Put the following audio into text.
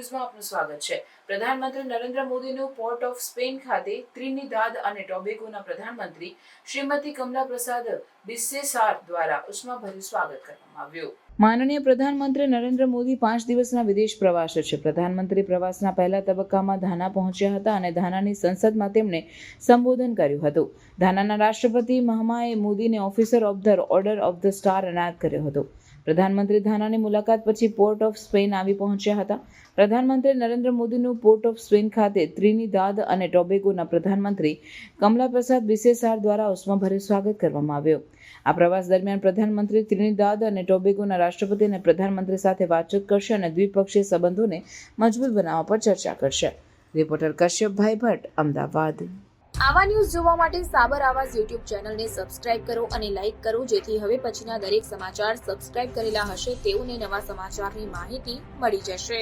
ન્યૂઝમાં આપનું સ્વાગત છે। પ્રધાનમંત્રી નરેન્દ્ર મોદીનું પોર્ટ ઓફ સ્પેન ખાતે ત્રિનિદાદ અને ટોબેગોના પ્રધાનમંત્રી શ્રીમતી કમલા પ્રસાદ બિસ્સેસાર દ્વારા ઉષ્માભર્યું સ્વાગત કરવામાં આવ્યું। માનનીય પ્રધાનમંત્રી નરેન્દ્ર મોદી 5 દિવસના વિદેશ પ્રવાસે છે। પ્રધાનમંત્રી પ્રવાસના પહેલા તબક્કામાં ધાના પહોંચ્યા હતા અને ધાનાની સંસદમાં તેમણે સંબોધન કર્યું હતું। ધાનાના રાષ્ટ્રપતિ મહામાએ મોદીને officer of the order of the star એનાયત કર્યો હતો। પ્રધાનમંત્રી ધાનાની મુલાકાત પછી પોર્ટ ઓફ સ્પેન આવી પહોંચ્યા હતા। પ્રધાનમંત્રી નરેન્દ્ર મોદીનું પોર્ટ ઓફ સ્પેન ખાતે ત્રિનિદાદ અને ટોબેગોના પ્રધાનમંત્રી કમલા પ્રસાદ બિસ્સેસાર દ્વારા ઉષ્માભર્યું સ્વાગત કરવામાં આવ્યું। આ પ્રવાસ દરમિયાન પ્રધાનમંત્રી ત્રિનિદાદ અને ટોબેગોના રાષ્ટ્રપતિ અને પ્રધાનમંત્રી સાથે વાતચીત કરશે અને દ્વિપક્ષીય સંબંધોને મજબૂત બનાવવા પર ચર્ચા કરશે। રિપોર્ટર કશ્યપભાઈ ભટ્ટ, અમદાવાદ। આવા ન્યૂઝ જોવા માટે સાબર આવાઝ યુટ્યુબ ચેનલને સબસ્ક્રાઇબ કરો અને લાઇક કરો, જેથી હવે પછીના દરેક સમાચાર સબસ્ક્રાઇબ કરેલા હશે તેઓને નવા સમાચારની માહિતી મળી જશે।